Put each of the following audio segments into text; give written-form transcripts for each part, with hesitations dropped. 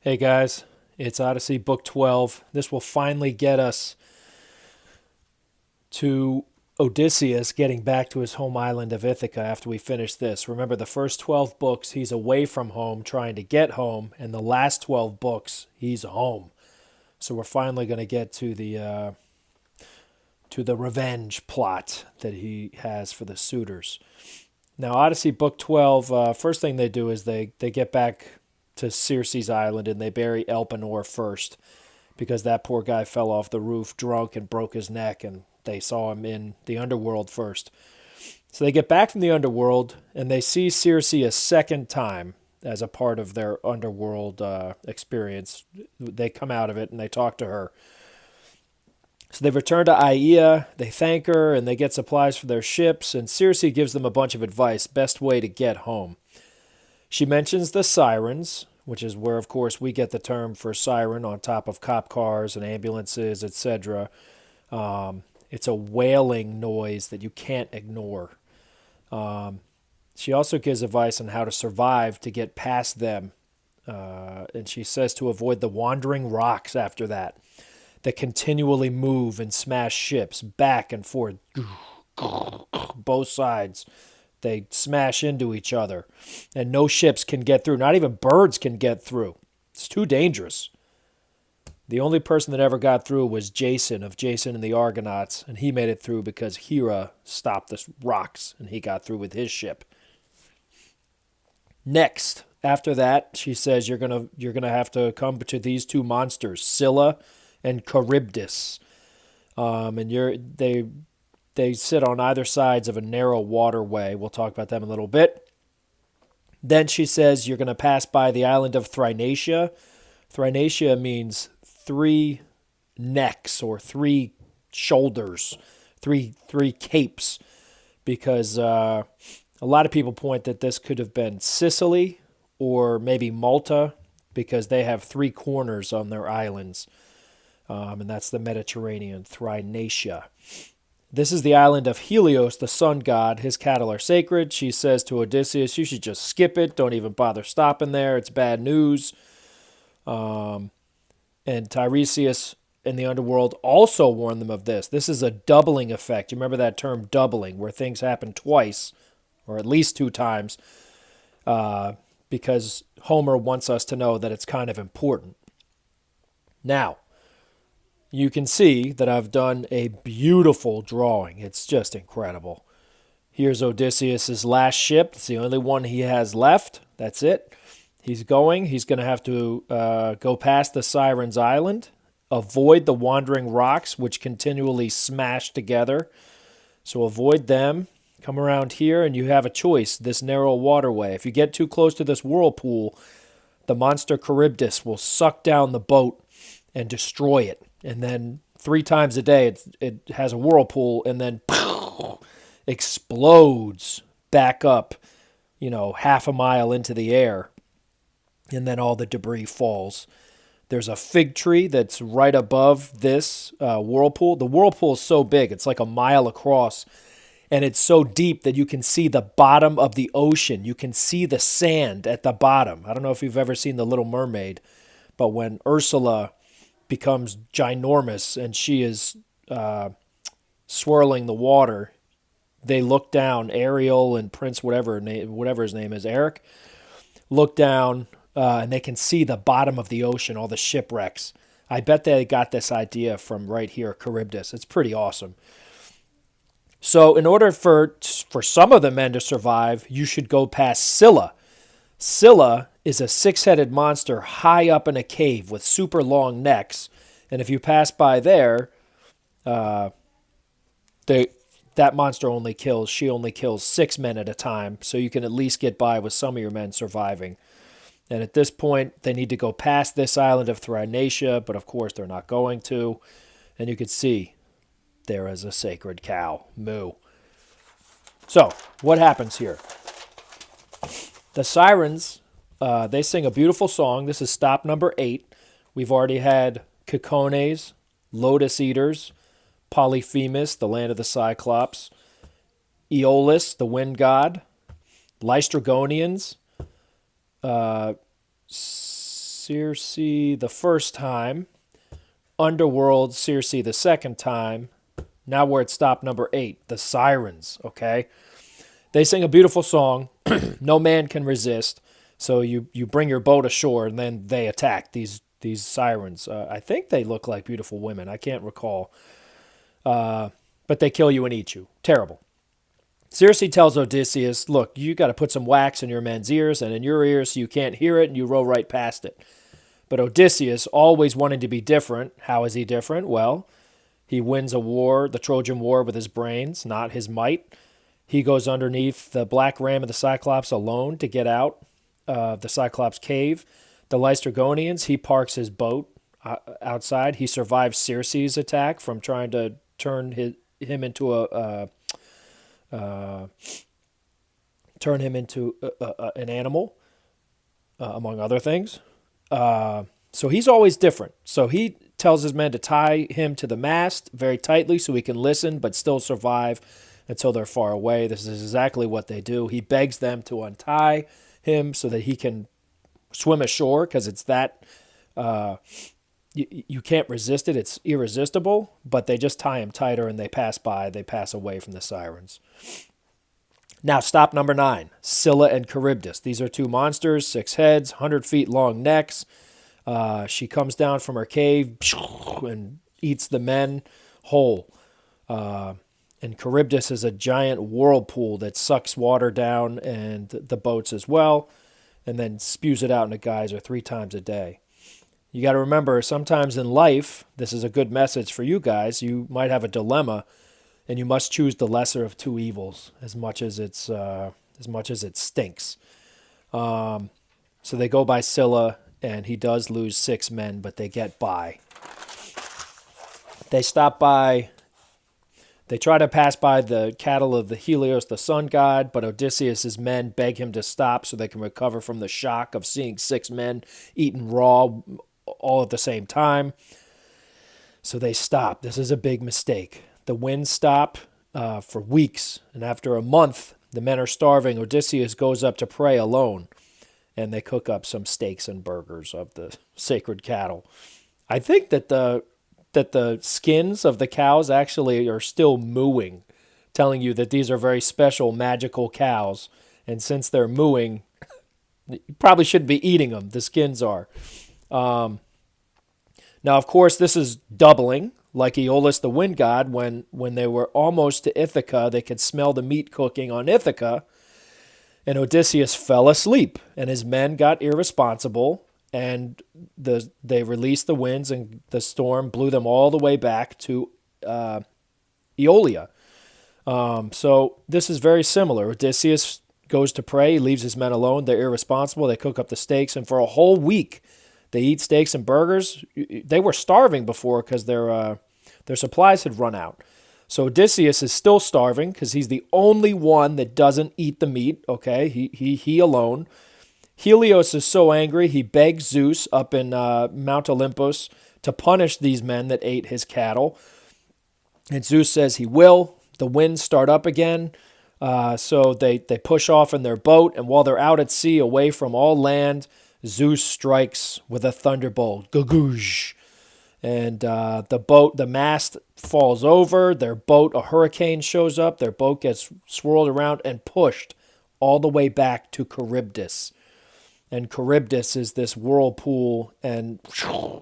Hey guys, it's Odyssey Book 12. This will finally get us to Odysseus getting back to his home island of Ithaca after we finish this. Remember, the first 12 books, he's away from home trying to get home, and the last 12 books, he's home. So we're finally going to get to the revenge plot that he has for the suitors. Now, Odyssey Book 12, first thing they do is they get back to Circe's island and they bury Elpenor first because that poor guy fell off the roof drunk and broke his neck, and they saw him in the underworld first. So they get back from the underworld and they see Circe a second time as a part of their underworld experience. They come out of it and they talk to her. So they return to Aea, they thank her, and they get supplies for their ships, and Circe gives them a bunch of advice, best way to get home. She mentions the sirens, which is where, of course, we get the term for siren on top of cop cars and ambulances, etc. It's a wailing noise that you can't ignore. She also gives advice on how to survive to get past them, and she says to avoid the wandering rocks after that continually move and smash ships back and forth. Both sides, they smash into each other, and no ships can get through. Not even birds can get through. It's too dangerous. The only person that ever got through was Jason of Jason and the Argonauts, and he made it through because Hera stopped the rocks, and he got through with his ship. Next, after that, she says you're gonna have to come to these two monsters, Scylla and Charybdis, and they sit on either sides of a narrow waterway. We'll talk about them in a little bit. Then she says you're going to pass by the island of Thrinacia. Thrinacia means three necks or three shoulders, three capes, because a lot of people point that this could have been Sicily or maybe Malta, because they have three corners on their islands. And that's the Mediterranean, Thrinacia. This is the island of Helios, the sun god. His cattle are sacred. She says to Odysseus, you should just skip it. Don't even bother stopping there. It's bad news. And Tiresias in the underworld also warned them of this. This is a doubling effect. You remember that term doubling, where things happen twice, or at least two times, because Homer wants us to know that it's kind of important. Now, you can see that I've done a beautiful drawing. It's just incredible. Here's Odysseus' last ship. It's the only one he has left. That's it. He's going to have to go past the Sirens' Island, avoid the wandering rocks, which continually smash together. So avoid them. Come around here, and you have a choice, this narrow waterway. If you get too close to this whirlpool, the monster Charybdis will suck down the boat and destroy it. And then 3 times a day it has a whirlpool and then explodes back up, half a mile into the air. And then all the debris falls. There's a fig tree that's right above this whirlpool. The whirlpool is so big, it's like a mile across. And it's so deep that you can see the bottom of the ocean. You can see the sand at the bottom. I don't know if you've ever seen The Little Mermaid, but when Ursula becomes ginormous and she is swirling the water, they look down. Ariel and Prince whatever his name is, Eric, look down and they can see the bottom of the ocean, all the shipwrecks. I bet they got this idea from right here, Charybdis. It's pretty awesome. So in order for some of the men to survive, you should go past Scylla. Scylla is a 6-headed monster high up in a cave with super long necks. And if you pass by there, that monster she only kills 6 men at a time. So you can at least get by with some of your men surviving. And at this point, they need to go past this island of Thrinacia, but of course they're not going to. And you can see there is a sacred cow, moo. So what happens here? The sirens, they sing a beautiful song. This is stop number 8. We've already had Cicones, Lotus Eaters, Polyphemus, the land of the Cyclops, Aeolus, the wind god, Lystragonians, Circe the first time, Underworld Circe the second time. Now we're at stop number 8, the Sirens, okay? They sing a beautiful song. No man can resist. So you bring your boat ashore and then they attack these sirens. I think they look like beautiful women. I can't recall. But they kill you and eat you. Terrible. Circe tells Odysseus, look, you got to put some wax in your men's ears and in your ears so you can't hear it and you row right past it. But Odysseus, always wanting to be different, how is he different? Well, he wins a war, the Trojan War, with his brains, not his might. He goes underneath the black ram of the Cyclops alone to get out of the Cyclops cave. The Lystragonians, he parks his boat outside. He survives Circe's attack from trying to turn him into an animal, among other things. So he's always different. So he tells his men to tie him to the mast very tightly so he can listen but still survive until they're far away. This is exactly what they do. He begs them to untie him so that he can swim ashore because it's that you can't resist it. It's irresistible, but they just tie him tighter and they pass by. They pass away from the sirens. Now, stop number 9, Scylla and Charybdis. These are 2 monsters, 6 heads, 100 feet long necks. She comes down from her cave and eats the men whole. And Charybdis is a giant whirlpool that sucks water down and the boats as well, and then spews it out in a geyser 3 times a day. You got to remember, sometimes in life, this is a good message for you guys. You might have a dilemma, and you must choose the lesser of 2 evils, as much as it stinks. So they go by Scylla, and he does lose 6 men, but they get by. They stop by. They try to pass by the cattle of the Helios, the sun god, but Odysseus' men beg him to stop so they can recover from the shock of seeing 6 men eaten raw all at the same time. So they stop. This is a big mistake. The winds stop for weeks, and after a month, the men are starving. Odysseus goes up to pray alone, and they cook up some steaks and burgers of the sacred cattle. I think that the skins of the cows actually are still mooing, telling you that these are very special, magical cows. And since they're mooing, you probably shouldn't be eating them. The skins are. Now, of course, this is doubling, like Aeolus, the wind god. When they were almost to Ithaca, they could smell the meat cooking on Ithaca. And Odysseus fell asleep, and his men got irresponsible. And they released the winds, and the storm blew them all the way back to Aeolia. So this is very similar. Odysseus goes to pray, he leaves his men alone. They're irresponsible. They cook up the steaks, and for a whole week, they eat steaks and burgers. They were starving before because their supplies had run out. So Odysseus is still starving because he's the only one that doesn't eat the meat. Okay, he alone. Helios is so angry, he begs Zeus up in Mount Olympus to punish these men that ate his cattle. And Zeus says he will. The winds start up again. So they push off in their boat. And while they're out at sea, away from all land, Zeus strikes with a thunderbolt. Gagoosh. And the mast falls over. Their boat, a hurricane shows up. Their boat gets swirled around and pushed all the way back to Charybdis. And Charybdis is this whirlpool and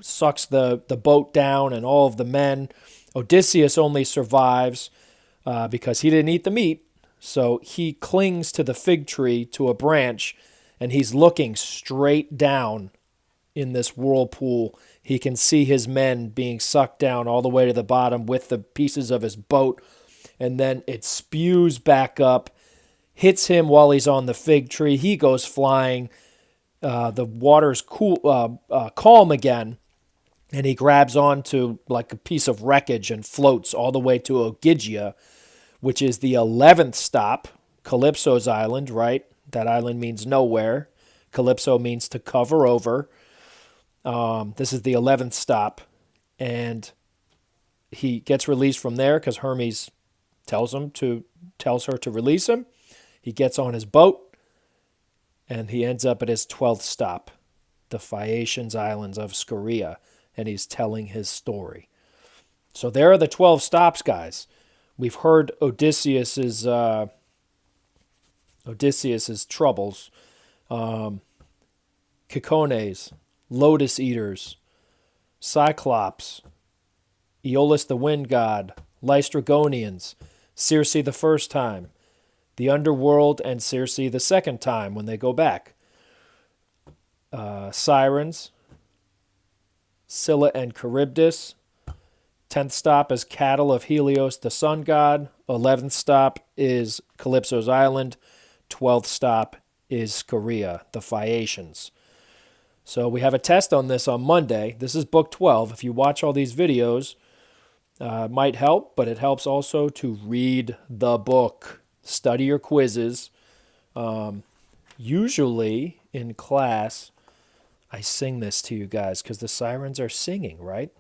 sucks the boat down and all of the men. Odysseus only survives because he didn't eat the meat. So he clings to the fig tree, to a branch, and he's looking straight down in this whirlpool. He can see his men being sucked down all the way to the bottom with the pieces of his boat. And then it spews back up, hits him while he's on the fig tree. He goes flying. The water's calm again, and he grabs onto like a piece of wreckage and floats all the way to Ogygia, which is the 11th stop, Calypso's island, right? That island means nowhere. Calypso means to cover over. This is the 11th stop, and he gets released from there because Hermes tells her to release him. He gets on his boat, and he ends up at his 12th stop. the Phaeacian islands of Scheria, and he's telling his story. So there are the 12 stops, guys. We've heard Odysseus's troubles, Cicones, Lotus Eaters, Cyclops, Aeolus the Wind God, Lystragonians, Circe the first time, the Underworld, and Circe the second time when they go back. Sirens, Scylla and Charybdis. 10th stop is Cattle of Helios, the sun god. 11th stop is Calypso's island. 12th stop is Scheria, the Phaeacians. So we have a test on this on Monday. This is book 12. If you watch all these videos, it might help, but it helps also to read the book. Study your quizzes. Usually in class, I sing this to you guys because the sirens are singing, right?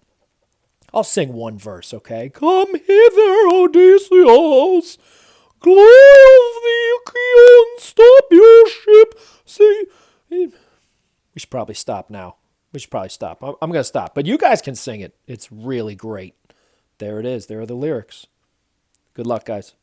I'll sing one verse, okay? Come hither, Odysseus, glory of the Achaeans, stop your ship. See, we should probably stop now. We should probably stop. I'm going to stop. But you guys can sing it. It's really great. There it is. There are the lyrics. Good luck, guys.